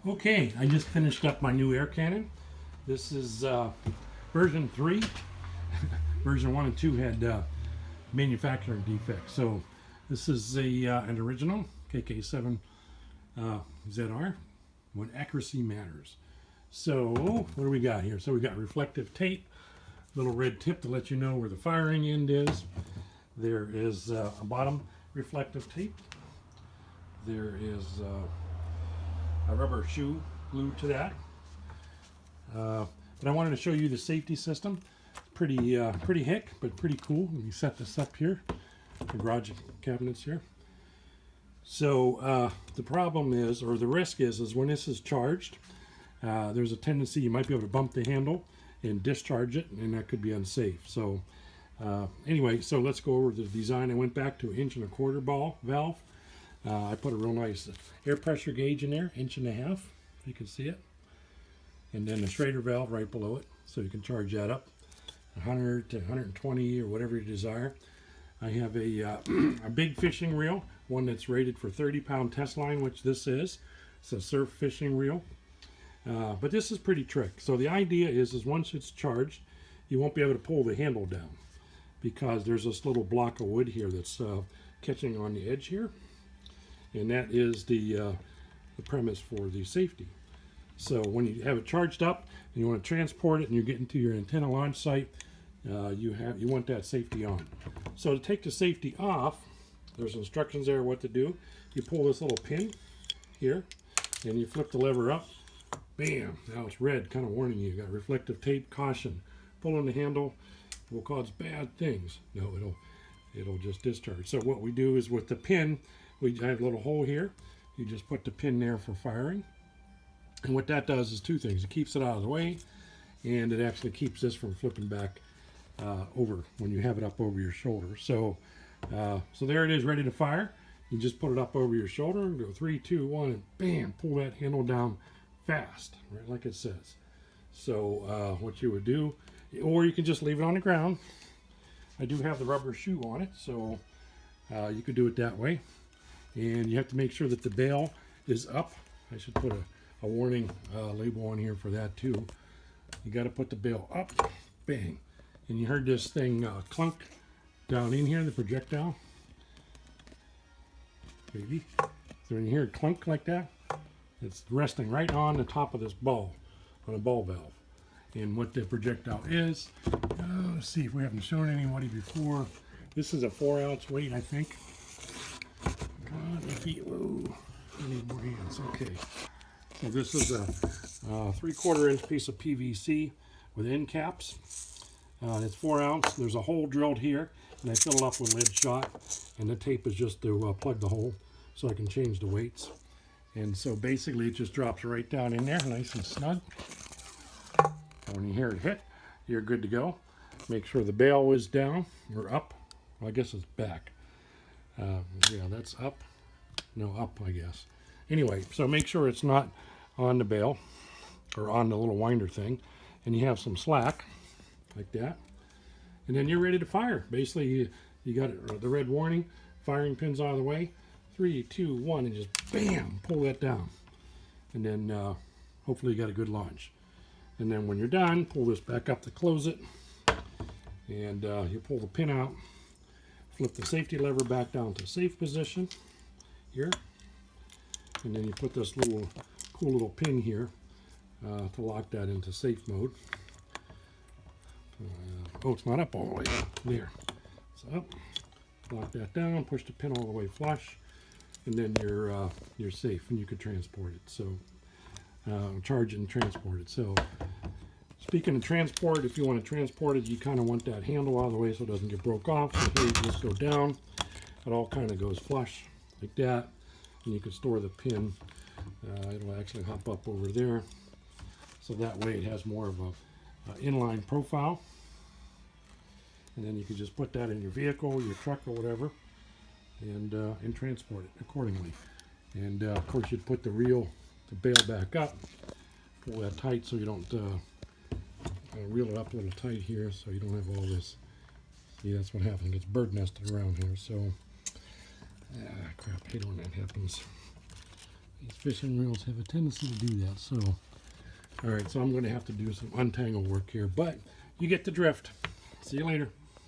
Okay, I just finished up my new air cannon. This is version 3. Version 1 and 2 had manufacturing defects. So this is an original KK7 ZR when accuracy matters. So what do we got here? So we got reflective tape, little red tip to let you know where the firing end is. There is a bottom reflective tape. There is a rubber shoe glued to that. But I wanted to show you the safety system. Pretty hick, but pretty cool. Let me set this up here. The garage cabinets here. So the problem is, or the risk is when this is charged, there's a tendency you might be able to bump the handle and discharge it, and that could be unsafe. So anyway, so let's go over the design. I went back to 1 1/4 ball valve. I put a real nice air pressure gauge in there, 1.5 inches, if you can see it. And then a Schrader valve right below it, so you can charge that up 100 to 120 or whatever you desire. I have a big fishing reel, one that's rated for 30-pound test line, which this is. It's a surf fishing reel. But this is pretty trick. So the idea is once it's charged, you won't be able to pull the handle down because there's this little block of wood here that's catching on the edge here. And that is the premise for the safety. So when you have it charged up and you want to transport it and you're getting to your antenna launch site, you want that safety on. So to take the safety off, there's instructions there what to do. You pull this little pin here and you flip the lever up. Bam! Now it's red, kind of warning you. You got reflective tape, caution. Pulling the handle will cause bad things. No, it'll just discharge. So what we do is with the pin, we have a little hole here. You just put the pin there for firing. And what that does is two things. It keeps it out of the way, and it actually keeps this from flipping back over when you have it up over your shoulder. So so there it is, ready to fire. You just put it up over your shoulder and go 3, 2, 1, and bam, pull that handle down fast, right like it says. So what you would do, or you can just leave it on the ground. I do have the rubber shoe on it, so you could do it that way. And you have to make sure that the bail is up. I should put a warning label on here for that too. You got to put the bail up, bang. And you heard this thing clunk down in here, the projectile. Maybe. So when you hear it clunk like that, it's resting right on the top of this ball, on a ball valve. And what the projectile is, let's see if we haven't shown anybody before. This is a 4-ounce weight, I think. God, my feet, whoa, I need more hands, okay. So this is a 3/4 inch piece of PVC with end caps. It's 4 ounce, there's a hole drilled here, and I fill it up with lead shot, and the tape is just to plug the hole so I can change the weights. And so basically it just drops right down in there, nice and snug. When you hear it hit, you're good to go. Make sure the bail is down or up. Well, I guess it's back. Yeah, that's up. No, up, I guess. Anyway, so make sure it's not on the bail or on the little winder thing. And you have some slack, like that. And then you're ready to fire. Basically, you got the red warning, firing pins out of the way. 3, 2, 1, and just bam, pull that down. And then hopefully you got a good launch. And then when you're done, pull this back up to close it. And you pull the pin out, flip the safety lever back down to safe position here. And then you put this little cool little pin here to lock that into safe mode. Oh, it's not up all the way. There. It's up. Lock that down, push the pin all the way flush, and then you're safe and you can transport it. So charge it and transport it. So speaking of transport, if you want to transport it, you kind of want that handle out of the way so it doesn't get broke off. So here you just go down. It all kind of goes flush like that. And you can store the pin. It'll actually hop up over there. So that way it has more of a inline profile. And then you can just put that in your vehicle, your truck or whatever, and transport it accordingly. And of course you'd put the bail back up. Pull that tight so you don't reel it up a little tight here so you don't have all this. See, that's what happens. It gets bird nested around here. So crap, I hate when that happens. These fishing reels have a tendency to do that. So, all right, so I'm going to have to do some untangle work here, but you get the drift. See you later.